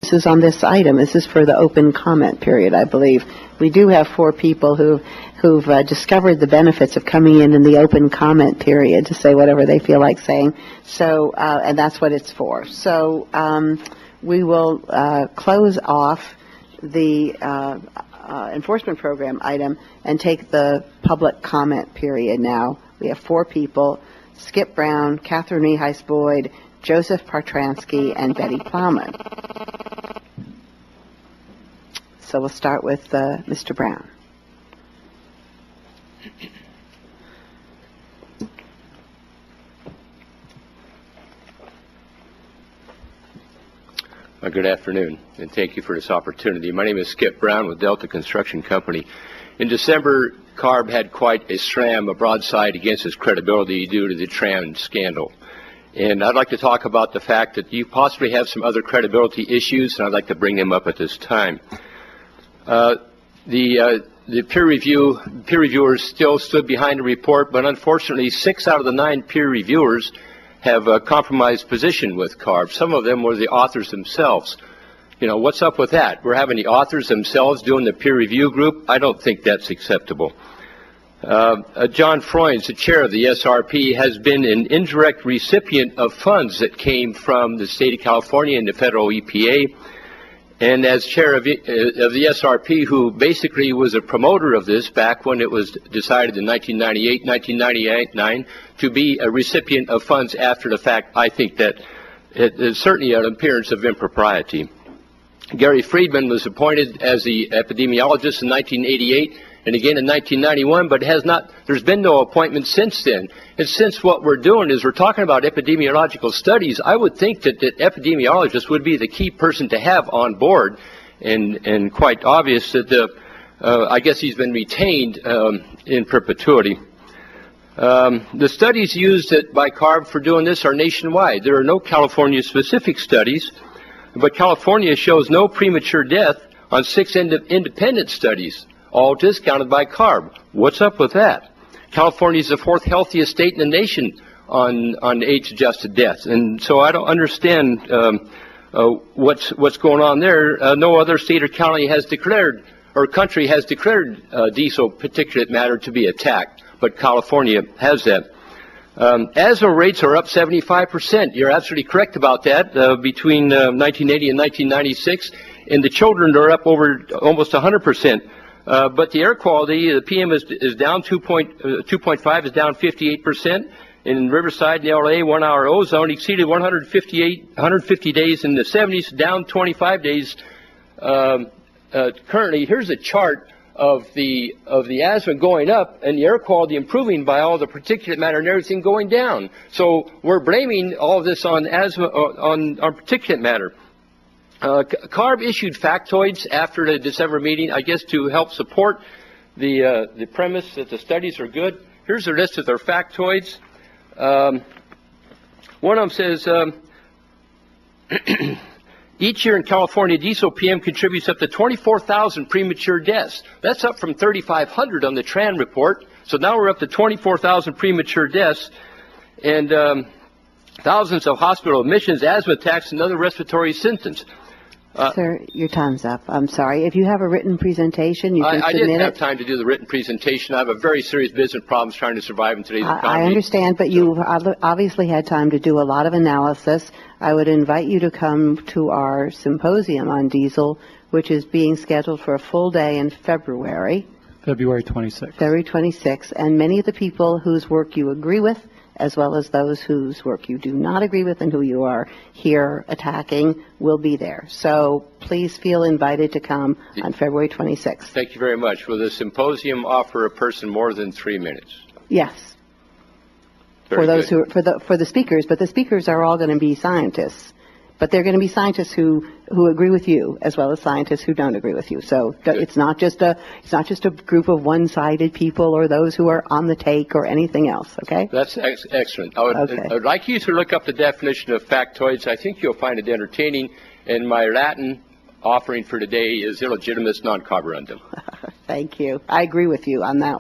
This is on this item. This is for the open comment period, I believe. We do have 4 people who've discovered the benefits of coming in the open comment period to say whatever they feel like saying. So, and that's what it's for. So, we will close off the enforcement program item and take the public comment period now. We have 4 people: Skip Brown, Catherine Reheis-Boyd, Joseph Partransky, and Betty Plowman. So we'll start with Mr. Brown. Good afternoon, and thank you for this opportunity. My name is Skip Brown with Delta Construction Company. In December, CARB had quite a slam, a broadside against its credibility due to the trans scandal. And I'd like to talk about the fact that you possibly have some other credibility issues, and I'd like to bring them up at this time. The peer reviewers still stood behind the report, but unfortunately 6 out of the 9 peer reviewers have a compromised position with CARB. Some of them were the authors themselves. You know, what's up with that? We're having the authors themselves doing the peer review group. I don't think that's acceptable. John Froines, the chair of the SRP, has been an indirect recipient of funds that came from the state of California and the federal EPA. And as chair of the SRP, who basically was a promoter of this back when it was decided in 1998, 1999, to be a recipient of funds after the fact, I think that it is certainly an appearance of impropriety. Gary Friedman was appointed as the epidemiologist in 1988 and again in 1991, but there's been no appointment since then. And since what we're doing is we're talking about epidemiological studies, I would think that the epidemiologist would be the key person to have on board, and quite obvious that I guess he's been retained in perpetuity. The studies used by CARB for doing this are nationwide. There are no California-specific studies, but California shows no premature death on 6 independent studies, all discounted by CARB. What's up with that? California is the 4th healthiest state in the nation on age-adjusted deaths, and so I don't understand what's going on there. No other state or county has declared, or country has declared diesel particulate matter to be attacked, but California has that. Asthma rates are up 75%. You're absolutely correct about that. Between 1980 and 1996, and the children are up over almost 100%. But the air quality, the PM is down 2.5 is down 58%. In Riverside, in LA, 1 hour ozone exceeded 150 days in the 70s, down 25 days. Currently, here's a chart of the asthma going up and the air quality improving by all the particulate matter and everything going down. So we're blaming all of this on asthma, on particulate matter. CARB issued factoids after the December meeting, I guess to help support the premise that the studies are good. Here's a list of their factoids. One of them says, each year in California, diesel PM contributes up to 24,000 premature deaths. That's up from 3,500 on the TRAN report. So now we're up to 24,000 premature deaths. And thousands of hospital admissions, asthma attacks, and other respiratory symptoms. Sir, your time's up. I'm sorry. If you have a written presentation, you can submit it. I didn't have time to do the written presentation. I have a very serious business problems trying to survive in today's economy. I understand, but you obviously had time to do a lot of analysis. I would invite you to come to our symposium on diesel, which is being scheduled for a full day in February. February 26th. February 26th. And many of the people whose work you agree with, as well as those whose work you do not agree with and who you are here attacking, will be there. So please feel invited to come on February 26th. Thank you very much. Will the symposium offer a person more than 3 minutes? Yes. For those who for the speakers, but the speakers are all going to be scientists. But they're going to be scientists who agree with you, as well as scientists who don't agree with you. So it's not just a group of one-sided people or those who are on the take or anything else. Okay. That's excellent. I would like you to look up the definition of factoids. I think you'll find it entertaining. And my Latin offering for today is illegitimus non carborundum. Thank you. I agree with you on that one.